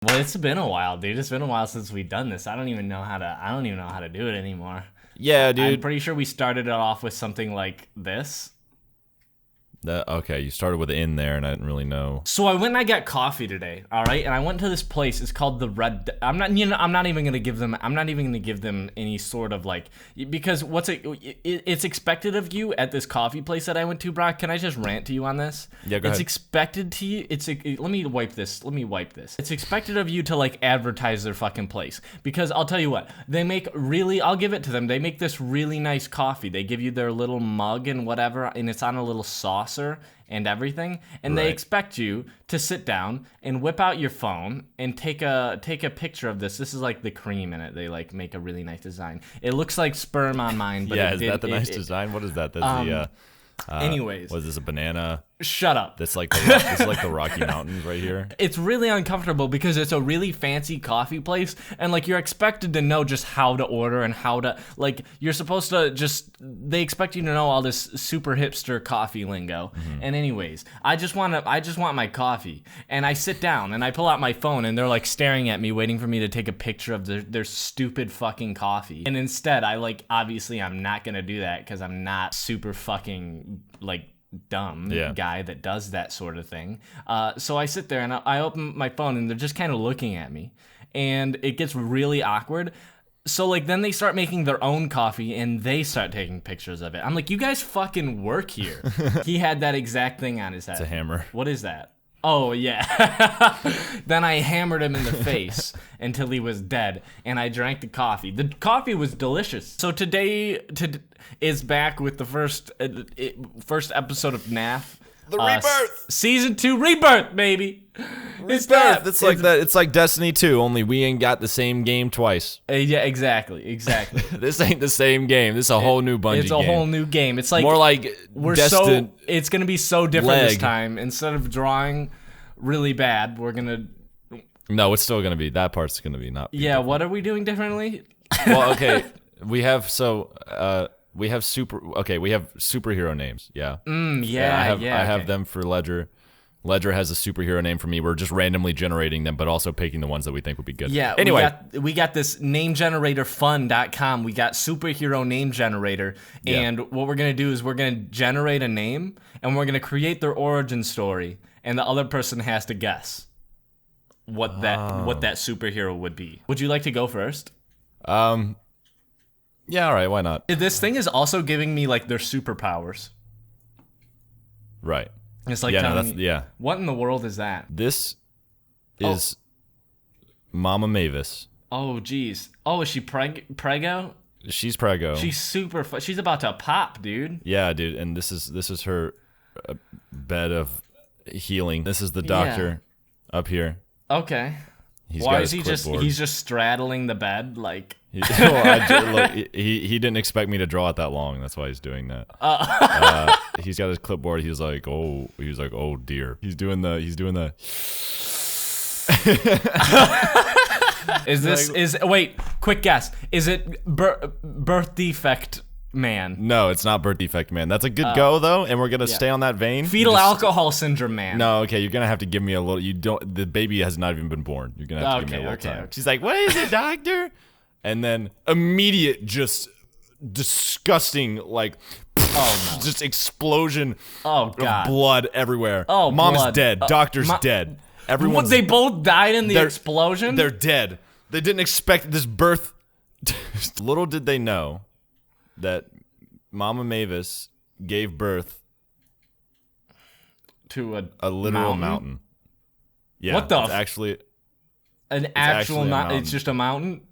Well, it's been a while, dude. It's been a while since we've done this. I don't even know how to do it anymore. Yeah, dude. I'm pretty sure we started it off with something like this. Okay, you started with in there, and I didn't really know. So I went and I got coffee today, all right? And I went to this place. It's called the Red. I'm not even gonna give them any sort of like, because it's expected of you at this coffee place that I went to, Brock. Can I just rant to you on this? Yeah, go ahead. It's expected to you. Let me wipe this. It's expected of you to like advertise their fucking place, because I'll tell you what, I'll give it to them. They make this really nice coffee. They give you their little mug and whatever, and it's on a little saucer and everything, and Right. They expect you to sit down and whip out your phone and take a picture of this. This is like the cream in it. They like make a really nice design. It looks like sperm on mine, but Yeah, is that the nice design? What is that? That's anyways, what is this, a banana? shut up. That's like the Rocky Mountains right here. It's really uncomfortable because it's a really fancy coffee place, and like you're expected to know just how to order and how to like you're supposed to they expect you to know all this super hipster coffee lingo. And anyways, I just want my coffee, and I sit down and I pull out my phone and they're like staring at me waiting for me to take a picture of their stupid fucking coffee. And instead obviously I'm not going to do that cuz I'm not super fucking like dumb guy that does that sort of thing. So I sit there and I open my phone and they're just kind of looking at me, and it gets really awkward. So like then they start making their own coffee and they start taking pictures of it. I'm like, you guys fucking work here. He had that exact thing on his head. It's a hammer. What is that? Oh, yeah. Then I hammered him in the face until he was dead, and I drank the coffee. The coffee was delicious. So today is back with the first episode of NAF. The rebirth! Season 2 rebirth, baby! It's Rebirth! It's like that. It's like Destiny 2, only we ain't got the same game twice. Yeah, exactly. This ain't the same game. This is a whole new Bungie game. It's a whole new game. It's like more like it's gonna be so different this time. Instead of drawing really bad, we're gonna. No, it's still gonna be, that part's gonna be not. Yeah, what are we doing differently? Well, okay, we have superhero names. Yeah. I have them for Ledger. Ledger has a superhero name for me. We're just randomly generating them, but also picking the ones that we think would be good. Yeah. Anyway, we got this namegeneratorfun.com. We got superhero name generator, and what we're gonna do is we're gonna generate a name, and we're gonna create their origin story, and the other person has to guess what that superhero would be. Would you like to go first? Yeah, all right, why not? This thing is also giving me like their superpowers. Right. It's like telling me, what in the world is that? This is Mama Mavis. Oh, geez. Oh, is she prego? She's prego. She's super. She's about to pop, dude. Yeah, dude. And this is her bed of healing. This is the doctor up here. Okay. Why is he he's just straddling the bed like? He didn't expect me to draw it that long. That's why he's doing that. He's got his clipboard. He's like, oh dear. He's doing the. Wait, quick guess. Is it birth defect man? No, it's not birth defect man. That's a good go though, and we're gonna stay on that vein. Fetal alcohol syndrome man. No, okay, you're gonna have to give me a little. The baby has not even been born. You're gonna have to give me a little time. She's like, what is it, doctor? And then immediate, just disgusting, like, just explosion of blood everywhere. Oh, Mom's blood. dead. Doctor's dead. Everyone's. They both died in the explosion? They're dead. They didn't expect this birth. Little did they know that Mama Mavis gave birth to a literal mountain. Yeah, what the? It's actually an actual mountain. It's just a mountain.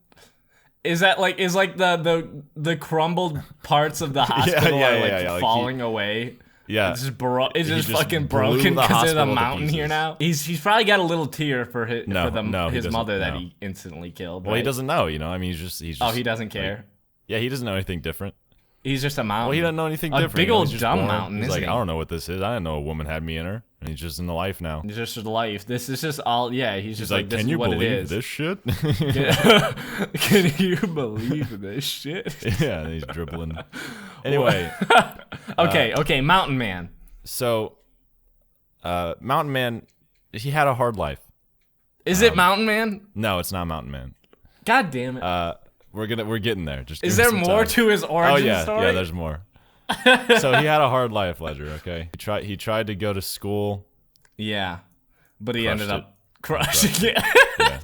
Is that like the crumbled parts of the hospital are falling away? Yeah, it's just fucking broken because there's a mountain here now. He's probably got a little tear for his mother that he instantly killed. Well, right? he doesn't know. I mean, he's just. Oh, he doesn't care. Yeah, he doesn't know anything different. He's just a mountain. Well, he doesn't know anything different. A big old dumb mountain. He's like, I don't know what this is. I didn't know a woman had me in her. And he's just in the life now. He's just in life. This is just all. Yeah, he's just like, this can is you what believe it is. this shit? Can you believe this shit? Yeah, and he's dribbling. Anyway. Okay, Mountain Man. So, Mountain Man, he had a hard life. Is it Mountain Man? No, it's not Mountain Man. God damn it. We're getting there. Just is there more to his origin story? Yeah, there's more. So he had a hard life, Ledger, okay? He tried to go to school. Yeah. But he ended up crushing it. Yeah.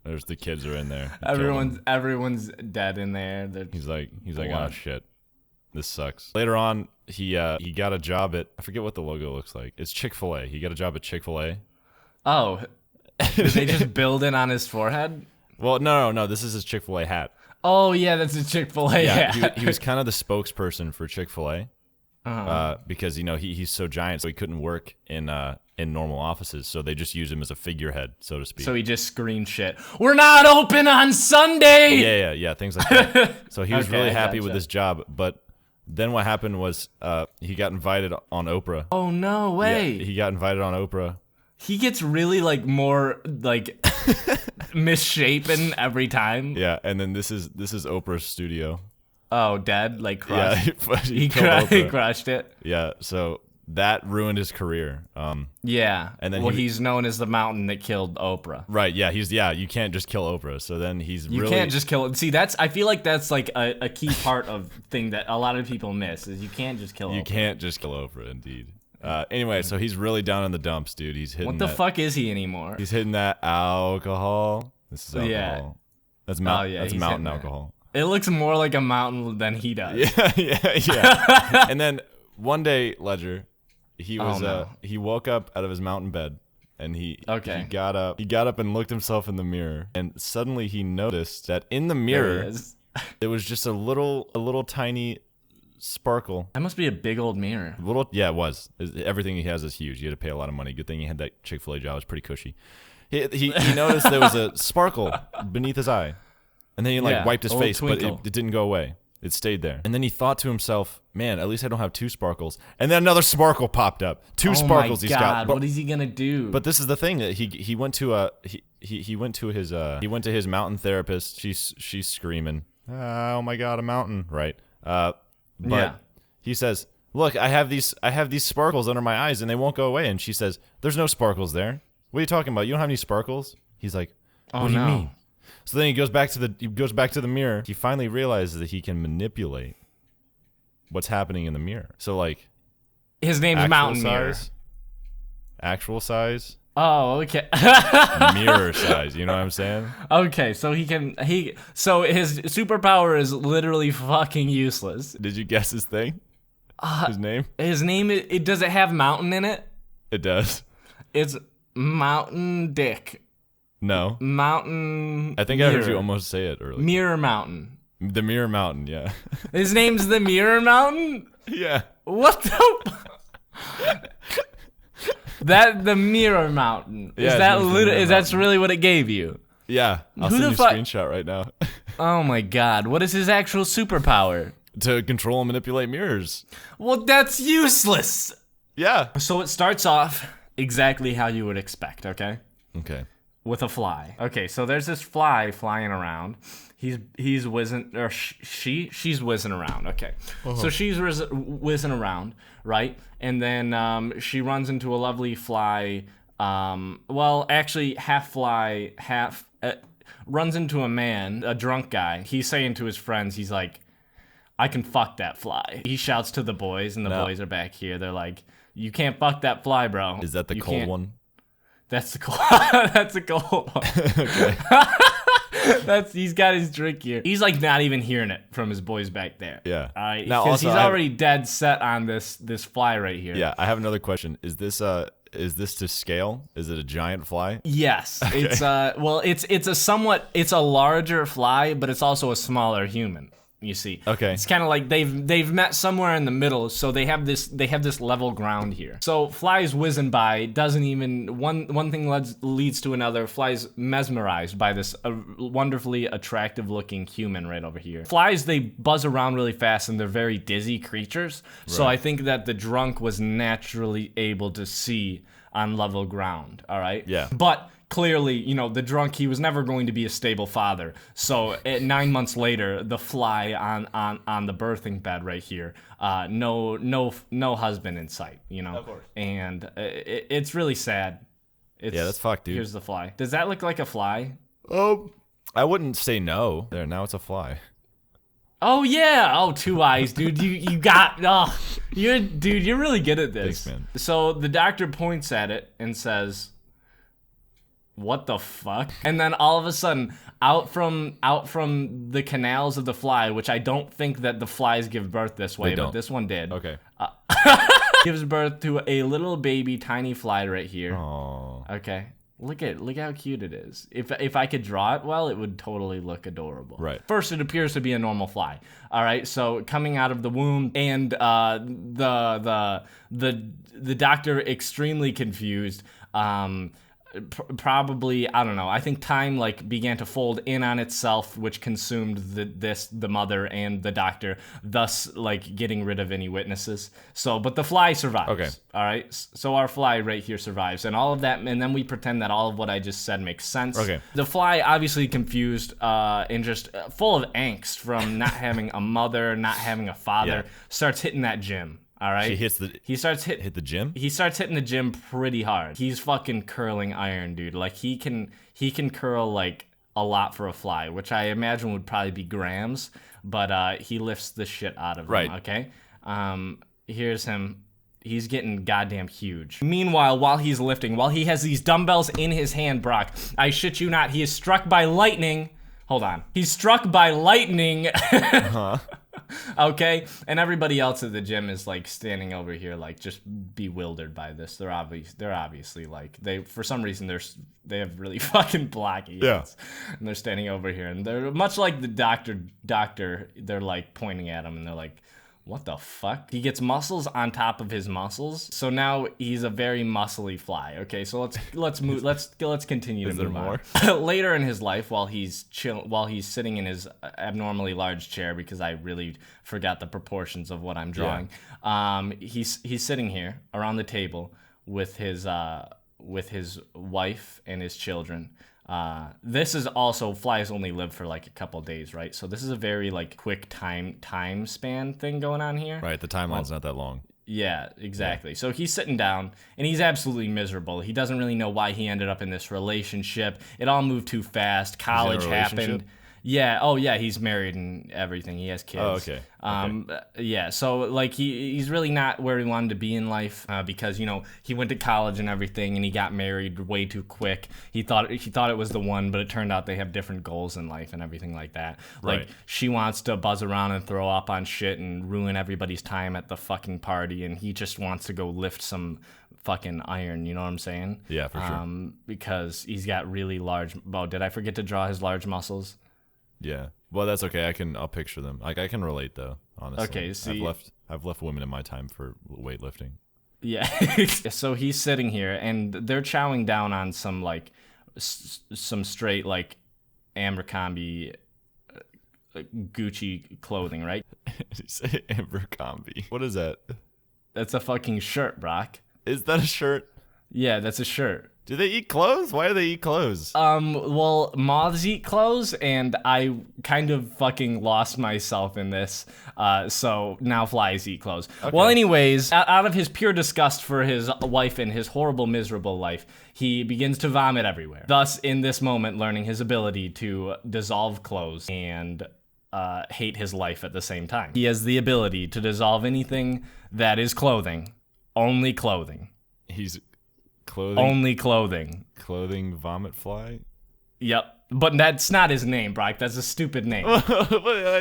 There's the kids are in there. Everyone's dead in there. He's like, oh shit. This sucks. Later on, he got a job at, I forget what the logo looks like. It's Chick-fil-A. He got a job at Chick-fil-A. Oh. Did they just build it on his forehead? Well, no. This is his Chick-fil-A hat. Oh, yeah, that's a Chick-fil-A hat. He was kind of the spokesperson for Chick-fil-A because, he's so giant, so he couldn't work in normal offices, so they just use him as a figurehead, so to speak. So he just screamed shit. We're not open on Sunday! Yeah, things like that. So he was really happy with his job, but then what happened was he got invited on Oprah. Oh, no way. Yeah, he got invited on Oprah. He gets really, more, misshapen every time. Yeah, and then this is Oprah's studio. Oh, dead? Crushed? Yeah, he crushed it? Yeah, so that ruined his career. Yeah, and then he's known as the mountain that killed Oprah. Right, yeah, you can't just kill Oprah, so then You can't just kill it. See, I feel like that's, a key part of thing that a lot of people miss, is you can't just kill Oprah. You can't just kill Oprah, indeed. Anyway, so he's really down in the dumps, dude. He's hitting What the fuck is he anymore? He's hitting that alcohol. This is alcohol. Yeah. That's mountain alcohol. It looks more like a mountain than he does. Yeah. And then one day, Ledger, he woke up out of his mountain bed and he got up and looked himself in the mirror, and suddenly he noticed that in the mirror there was just a little tiny sparkle. That must be a big old mirror. It was. Everything he has is huge. You had to pay a lot of money. Good thing he had that Chick-fil-A job. It was pretty cushy. He noticed there was a sparkle beneath his eye, and then he wiped his face, twinkle. But it didn't go away. It stayed there. And then he thought to himself, "Man, at least I don't have two sparkles." And then another sparkle popped up. Two sparkles he's got. What is he gonna do? But this is the thing that he went to his mountain therapist. She's screaming, "Oh my God, a mountain!" Right. But he says, "Look, I have these sparkles under my eyes and they won't go away." And she says, "There's no sparkles there. What are you talking about? You don't have any sparkles?" He's like, "What do you mean?" So then he goes back to the mirror. He finally realizes that he can manipulate what's happening in the mirror. So his name's Mountain Mirror. Actual size. Oh, okay. Mirror size, you know what I'm saying? Okay, so so his superpower is literally fucking useless. Did you guess his thing? His name? His name, does it have mountain in it? It does. It's Mountain Dick. No. Mountain I think Mirror. I heard you almost say it earlier. Mirror Mountain. The Mirror Mountain, yeah. His name's the Mirror Mountain? Yeah. What the... The Mirror Mountain. That's really what it gave you? Yeah. I'll send you a screenshot right now. Oh my God. What is his actual superpower? To control and manipulate mirrors. Well, that's useless. Yeah. So it starts off exactly how you would expect, okay? Okay. With a fly. Okay, so there's this fly flying around. He's whizzing, or she's whizzing around. Okay, so she's whizzing around, right? And then she runs into a lovely fly. Actually, half fly, half runs into a man, a drunk guy. He's saying to his friends, he's like, "I can fuck that fly." He shouts to the boys, and the boys are back here. They're like, "You can't fuck that fly, bro." Is that the cold one? That's the cold. That's the cold one. Okay. He's got his drink here. He's not even hearing it from his boys back there. Yeah. All right. Because he's already dead set on this fly right here. Yeah. I have another question. Is this to scale? Is it a giant fly? Yes. Okay. It's a larger fly, but it's also a smaller human. You see, okay, it's kind of like they've met somewhere in the middle, so they have this level ground here. So flies whizzing by, doesn't even one thing leads to another. Flies mesmerized by this wonderfully attractive looking human right over here. Flies, they buzz around really fast and they're very dizzy creatures. Right. So I think that the drunk was naturally able to see on level ground. All right. Yeah. But clearly, the drunk, he was never going to be a stable father. So 9 months later, the fly on the birthing bed right here, no husband in sight, Of course. And it's really sad. It's, yeah, that's fucked, dude. Here's the fly. Does that look like a fly? Oh, I wouldn't say no. There, now it's a fly. Oh yeah. Oh, 2 eyes, dude. You got. Oh, you're really good at this. Thanks, man. So the doctor points at it and says, "What the fuck?" And then all of a sudden, out from the canals of the fly, which I don't think that the flies give birth this way, but this one did. Okay. Gives birth to a little baby tiny fly right here. Aww. Okay. Look how cute it is. If I could draw it well, it would totally look adorable. Right. First, it appears to be a normal fly. All right. So coming out of the womb, and the doctor extremely confused. Probably, I don't know. I think time like began to fold in on itself, which consumed the mother and the doctor, thus like getting rid of any witnesses. So, but the fly survives. Okay. All right. So our fly right here survives, and all of that, and then we pretend that all of what I just said makes sense. Okay. The fly, obviously confused and just full of angst from not having a mother, not having a father, starts hitting that gym. All right. Hit the gym? He starts hitting the gym pretty hard. He's fucking curling iron, dude. Like he can curl like a lot for a fly, which I imagine would probably be grams, but he lifts the shit out of him, right. Okay? Here's him. He's getting goddamn huge. Meanwhile, while he's lifting, while he has these dumbbells in his hand, Brock, I shit you not, he is struck by lightning. Hold on. He's struck by lightning. Uh-huh. Okay, and everybody else at the gym is like standing over here, like just bewildered by this. They're obviously like for some reason they have really fucking black ears. Yeah. And they're standing over here, and they're much like the doctor. They're like pointing at him, and they're like, "What the fuck?" He gets muscles on top of his muscles, so now he's a very muscly fly. Okay, so let's move. Let's continue to move on. Later in his life, while he's sitting in his abnormally large chair, because I really forgot the proportions of what I'm drawing. Yeah. He's sitting here around the table with his wife and his children. This is also, flies only live for like a couple days, right? So this is a very like quick time span thing going on here. Right, the timeline's not that long. Yeah, exactly. Yeah. So he's sitting down, and he's absolutely miserable. He doesn't really know why he ended up in this relationship. It all moved too fast. College happened. Yeah. Oh, yeah. He's married and everything. He has kids. Oh, okay. Yeah. So like he's really not where he wanted to be in life because he went to college and everything, and he got married way too quick. He thought it was the one, but it turned out they have different goals in life and everything like that. Like right. She wants to buzz around and throw up on shit and ruin everybody's time at the fucking party, and he just wants to go lift some fucking iron. You know what I'm saying? Yeah, for sure. Because he's got really large. Oh, did I forget to draw his large muscles? Yeah. Well, that's okay. I'll picture them. Like I can relate though, honestly. Okay, see, I've left women in my time for weightlifting. Yeah. So he's sitting here, and they're chowing down on some like some straight like Abercrombie Gucci clothing, right? Did you say Abercrombie? What is that? That's a fucking shirt, Brock. Is that a shirt? Yeah, that's a shirt. Do they eat clothes? Why do they eat clothes? Well, moths eat clothes, and I kind of fucking lost myself in this. So now flies eat clothes. Okay. Well, anyways, out of his pure disgust for his wife and his horrible, miserable life, he begins to vomit everywhere. Thus, in this moment, learning his ability to dissolve clothes and hate his life at the same time. He has the ability to dissolve anything that is clothing. Only clothing. He's clothing. Only clothing. Clothing vomit fly? Yep. But that's not his name, Brock. That's a stupid name. You're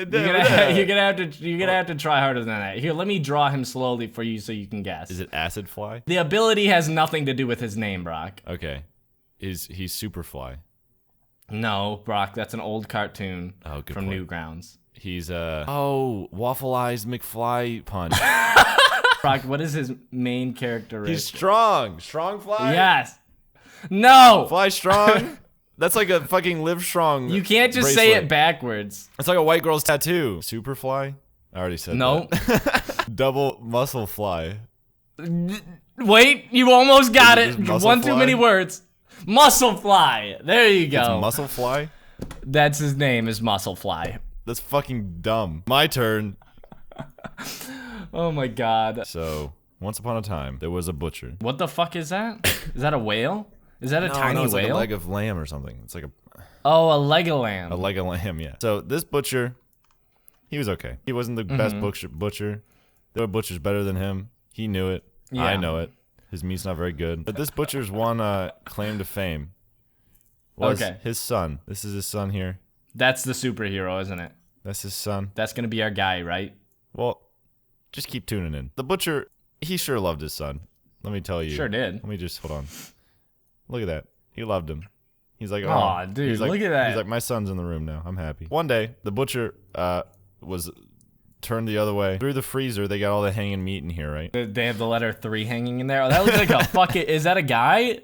gonna have to try harder than that. Here, let me draw him slowly for you so you can guess. Is it acid fly? The ability has nothing to do with his name, Brock. Okay. He's Superfly? No, Brock, that's an old cartoon from point. Newgrounds. He's Waffle Eyes McFly Punch. Brock, what is his main characteristic? He's strong. Strong fly? Yes. No. Fly strong? That's like a fucking live strong. You can't just say it backwards. It's like a white girl's tattoo. Superfly? I already said that. Double muscle fly. Wait, you almost got it. One fly? Too many words. Muscle Fly. There you go. It's Muscle Fly? That's his name, is Muscle Fly. That's fucking dumb. My turn. Oh my god. So, once upon a time, there was a butcher. What the fuck is that? Is that a whale? Is that a tiny it's whale? like a leg of lamb or something. It's like a leg of lamb. a leg of lamb, yeah. So this butcher, he was okay. He wasn't the best butcher. There were butchers better than him. He knew it. Yeah. I know it. His meat's not very good. But this butcher's one claim to fame was his son. This is his son here. That's the superhero, isn't it? That's his son. That's going to be our guy, right? Well, just keep tuning in. The butcher, he sure loved his son. Let me tell you. Sure did. Let me just, hold on. Look at that. He loved him. He's like, oh, dude, look at that. He's like, my son's in the room now. I'm happy. One day, the butcher was turned the other way. Through the freezer, they got all the hanging meat in here, right? They have the letter 3 hanging in there. Oh, that looks like a fucking... Is that a guy?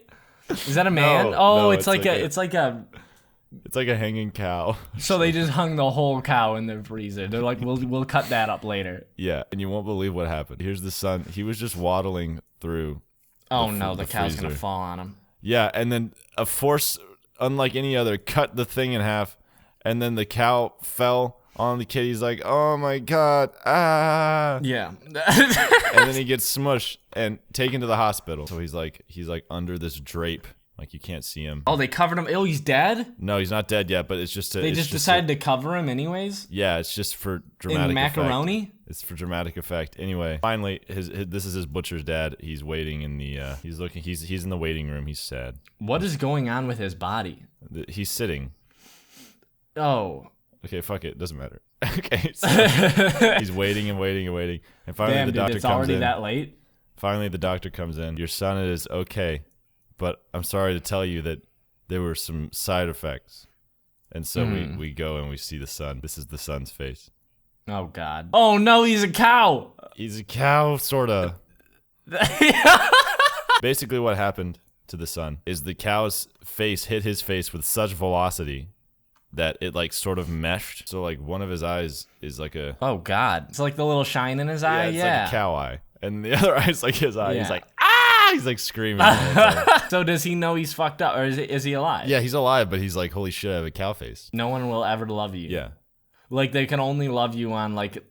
Is that a man? No, it's like a hanging cow. So they just hung the whole cow in the freezer. They're like, we'll cut that up later. Yeah, and you won't believe what happened. Here's the son. He was just waddling through. Oh no, the cow's freezer. gonna fall on him. Yeah, and then a force, unlike any other, cut the thing in half, and then the cow fell on the kid. He's like, oh my god, ah. Yeah. And then he gets smushed and taken to the hospital. So he's like under this drape. Like, you can't see him. Oh, they covered him. Oh, he's dead? No, he's not dead yet, but it's just... They just decided to cover him anyways? Yeah, it's just for dramatic effect. In macaroni? It's for dramatic effect. Anyway, finally, this is his butcher's dad. He's waiting in the... He's in the waiting room. He's sad. What is going on with his body? He's sitting. Oh. Okay, fuck it. Doesn't matter. Okay, so he's waiting and waiting and waiting. And finally the doctor comes in. It's already that late? Finally, the doctor comes in. Your son is okay. But I'm sorry to tell you that there were some side effects. And so we go and we see the son. This is the son's face. Oh, God. Oh, no, he's a cow. He's a cow, sort of. Basically what happened to the son is the cow's face hit his face with such velocity that it, like, sort of meshed. So, like, one of his eyes is like a... Oh, God. It's like the little shine in his eye? Yeah, it's like a cow eye. And the other eye's like his eye. Yeah. He's like, ah! He's like screaming. So does he know he's fucked up, or is he alive? Yeah, he's alive, but he's like, holy shit, I have a cow face. No one will ever love you. Yeah. Like, they can only love you on like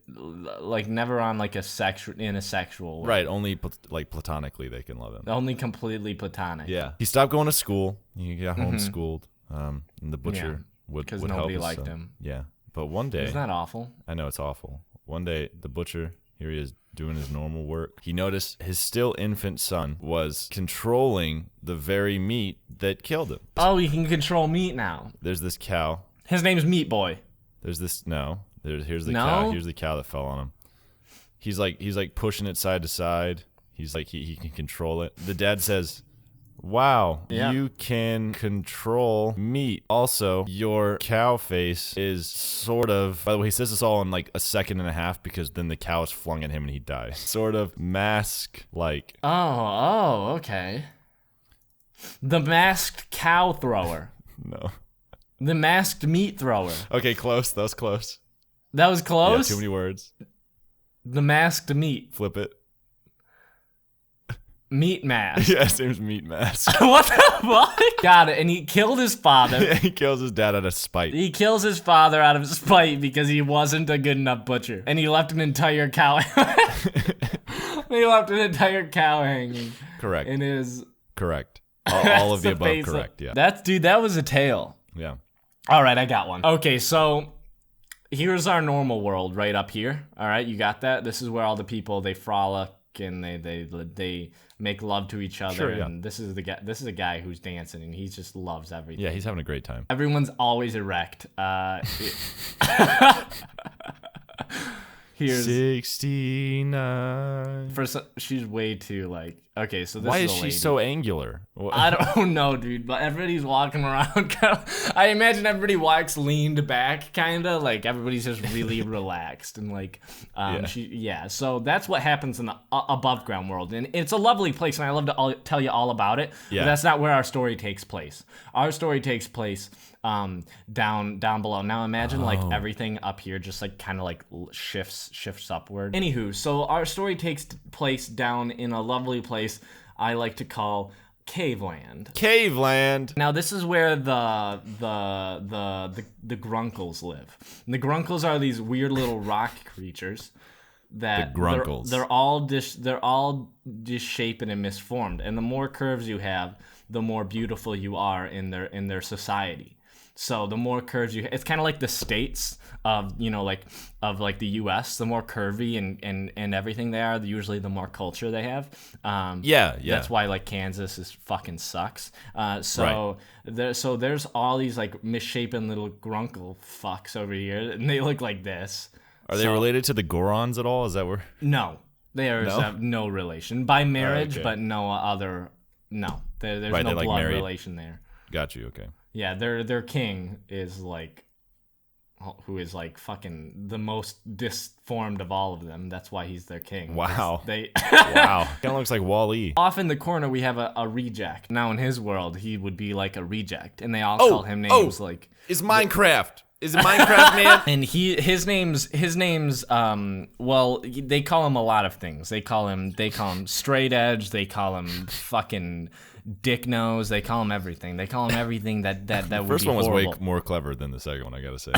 never on like a sexual way. Right, only like platonically they can love him. Only completely platonic. Yeah. He stopped going to school. He got homeschooled. And the butcher would help nobody liked him. Yeah. But one day... Isn't that awful? I know, it's awful. One day, the butcher, here he is doing his normal work. He noticed his still infant son was controlling the very meat that killed him. Oh, he can control meat now. There's this cow. His name's Meat Boy. Here's the cow. Here's the cow that fell on him. He's like pushing it side to side. He's like he can control it. The dad says, wow, you can control meat. Also, your cow face is sort of... By the way, he says this all in like a second and a half because then the cow is flung at him and he dies. Sort of mask-like. Oh, okay. The masked cow thrower. No. The masked meat thrower. Okay, close. That was close. That was close? Yeah, too many words. The masked meat. Flip it. Meat mask. Yeah, his name's Meat Mask. What the fuck? Got it. And he killed his father. Yeah, he kills his dad out of spite. He kills his father out of spite because he wasn't a good enough butcher. And he left an entire cow. He left an entire cow hanging. Correct. In his... Correct. All of the above correct, yeah. That was a tale. Yeah. All right, I got one. Okay, so here's our normal world right up here. All right, you got that? This is where all the people, they frolic and they make love to each other. Sure, yeah. And this is a guy who's dancing and he just loves everything. Yeah, he's having a great time. Everyone's always erect. Here's 69. She's way too like... Okay, so this Why is she lady. so angular? I don't know, dude, but everybody's walking around I imagine everybody walks leaned back, kind of, like everybody's just really relaxed and like, so that's what happens in the above ground world, and it's a lovely place, and I love to tell you all about it, but that's not where our story takes place. Our story takes place down below. Now imagine like everything up here just like kind of like shifts upward. Anywho, so our story takes place down in a lovely place I like to call Caveland. Caveland. Now this is where the grunkles live. And the grunkles are these weird little rock creatures that the grunkles. They're all disshapen and misformed. And the more curves you have, the more beautiful you are in their society. So the more curves it's kind of like the states of, like the U.S. The more curvy and everything they are, usually the more culture they have. Yeah. That's why like Kansas is fucking sucks. So there's all these like misshapen little grunkle fucks over here, and they look like this. Are they related to the Gorons at all? Is that where? No, they have no relation by marriage, but no other. No, there's no blood like relation there. Got you. Okay. Yeah, their king is like, who is like fucking the most disformed of all of them. That's why he's their king. Wow. Wow. Kind of looks like Wall-E. Off in the corner, we have a reject. Now in his world, he would be like a reject, and they all call him names like. Is Minecraft? Is it Minecraft, man? And his name's well, they call him a lot of things. They call him straight edge. They call him fucking dick nose. They call him everything. They call him everything that would be horrible. The first one was way more clever than the second one, I gotta say.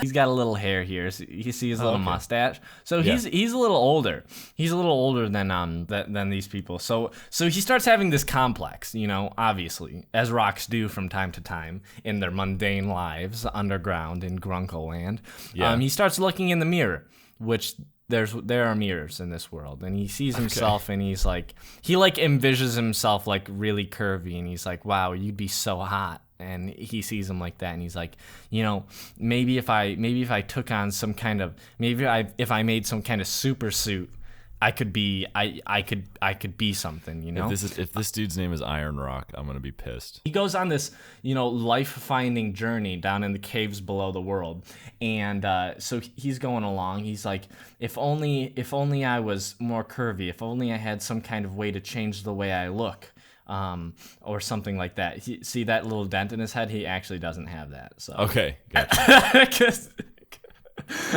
He's got a little hair here. So you see his little mustache. So he's a little older. He's a little older than these people. So he starts having this complex, obviously, as rocks do from time to time in their mundane lives underground in Grunkle Land. Yeah. He starts looking in the mirror, which there are mirrors in this world, and he sees himself, and he's like, he like envisions himself like really curvy, and he's like, wow, you'd be so hot. And he sees him like that, and he's like, maybe if I took on some kind of, if I made some kind of super suit, I could be something, If this dude's name is Iron Rock, I'm gonna be pissed. He goes on this, life-finding journey down in the caves below the world, and so he's going along. He's like, if only I was more curvy, if only I had some kind of way to change the way I look, or something like that. See that little dent in his head? He actually doesn't have that. So okay, gotcha.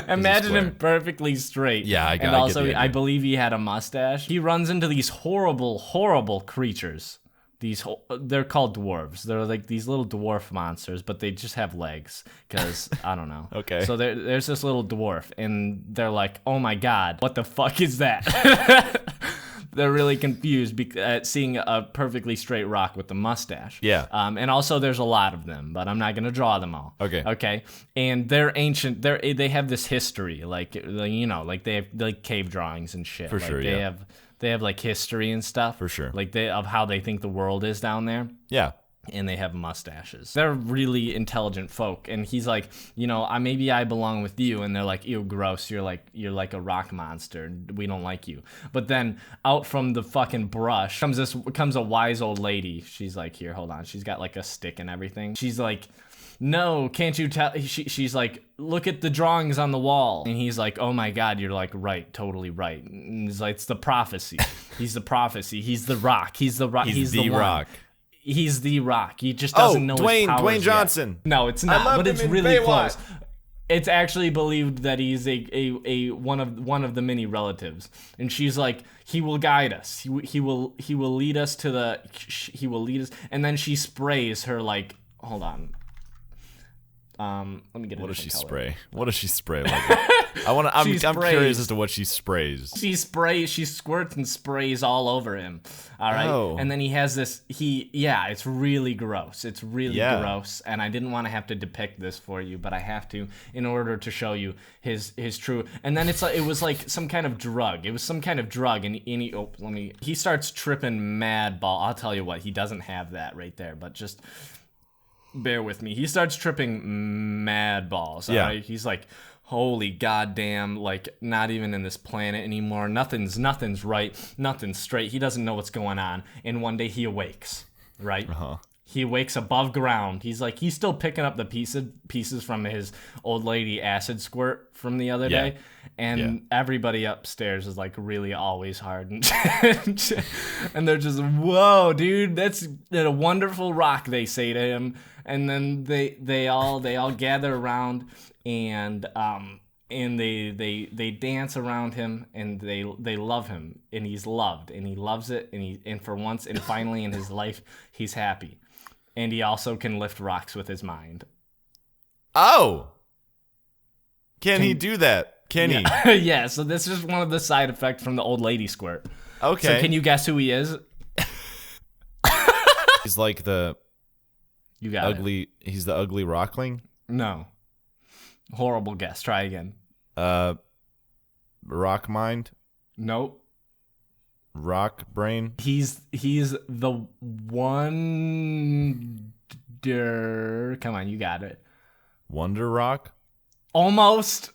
Imagine him perfectly straight. Yeah, and also, I believe he had a mustache. He runs into these horrible, horrible creatures. They're called dwarves. They're like these little dwarf monsters, but they just have legs because I don't know. Okay. So there's this little dwarf, and they're like, "Oh my god, what the fuck is that?" They're really confused at seeing a perfectly straight rock with the mustache. Yeah. And also there's a lot of them, but I'm not going to draw them all. Okay. Okay. And they're ancient. They have this history, like they have like cave drawings and shit. For like, sure. They have like history and stuff. For sure. Like of how they think the world is down there. Yeah. And they have mustaches. They're really intelligent folk. And he's like, maybe I belong with you. And they're like, ew, gross. You're like a rock monster. We don't like you. But then out from the fucking brush comes a wise old lady. She's like, here, hold on. She's got like a stick and everything. She's like, no, can't you tell? She's like, look at the drawings on the wall. And he's like, oh my God, you're like, right, totally right. And he's like, it's the prophecy. He's the prophecy. He's the rock. He's the rock. He's the rock. He's the rock. He just doesn't know his powers Dwayne Johnson. Yet. No, it's not, but it's really close. It's actually believed that he's a one of the many relatives, and she's like, he will guide us. He will lead us to the. He will lead us, and then she sprays her like. Hold on. Let me get. What does she spray? What does she spray? Like, I'm curious as to what she sprays. She squirts and sprays all over him. All right, and then he has this. It's really gross. It's really gross, and I didn't want to have to depict this for you, but I have to in order to show you his true. And then it was like some kind of drug. It was some kind of drug, and he starts tripping mad ball. I'll tell you what, he doesn't have that right there, but just. Bear with me. He starts tripping mad balls. Yeah. Right? He's like, holy goddamn, like not even in this planet anymore. Nothing's right. Nothing's straight. He doesn't know what's going on. And one day he awakes, right? Uh-huh. He awakes above ground. He's still picking up the pieces from his old lady acid squirt from the other day. And everybody upstairs is like really always hard. And they're just, whoa, dude, that's a wonderful rock, they say to him. And then they all gather around and they dance around him and they love him and he's loved and he loves it and for once and finally in his life he's happy. And he also can lift rocks with his mind. Oh. Can he do that? Can he? Yeah, so this is one of the side effects from the old lady squirt. Okay. So can you guess who he is? He's like the You got ugly. He's the ugly rockling. No. Horrible guess. Try again. Rock mind. Nope. Rock brain. He's the wonder. Come on, you got it. Wonder rock. Almost.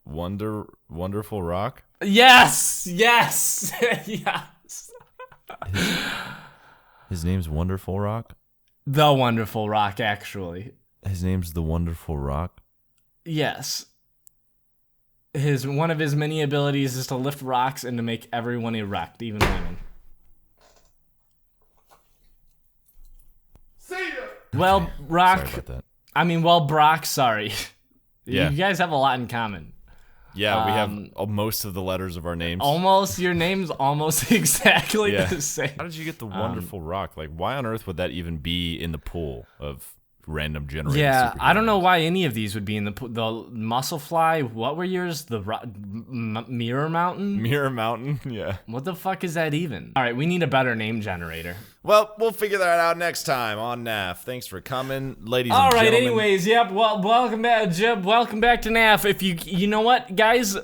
Wonderful rock. Yes. Yes. Yes. His name's Wonderful Rock. The Wonderful Rock, actually. His name's the Wonderful Rock. Yes. One of his many abilities is to lift rocks and to make everyone erect, even women. See ya. Well, Rock. Sorry about that. Brock, sorry. Yeah. You guys have a lot in common. Yeah, we have most of the letters of our names. Almost, your name's almost exactly the same. How did you get the Wonderful Rock? Like, why on earth would that even be in the pool of random generated superheroes? I don't know why any of these would be in the Muscle Fly. What were yours? The Mirror Mountain? Mirror Mountain, yeah. What the fuck is that even? All right, we need a better name generator. Well, we'll figure that out next time on NAF. Thanks for coming, ladies and gentlemen. All right, anyways, yep, well, welcome back, Jib. Welcome back to NAF. If you know what, guys,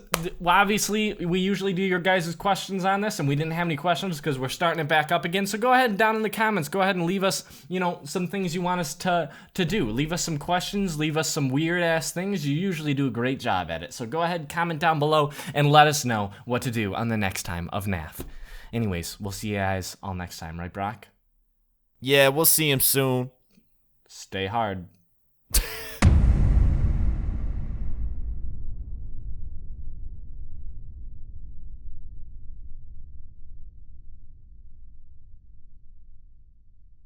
obviously, we usually do your guys' questions on this, and we didn't have any questions because we're starting it back up again. So go ahead and down in the comments, go ahead and leave us, some things you want us to do. Leave us some questions, leave us some weird-ass things. You usually do a great job at it. So go ahead, comment down below, and let us know what to do on the next time of NAF. Anyways, we'll see you guys all next time, right, Brock? Yeah, we'll see him soon. Stay hard.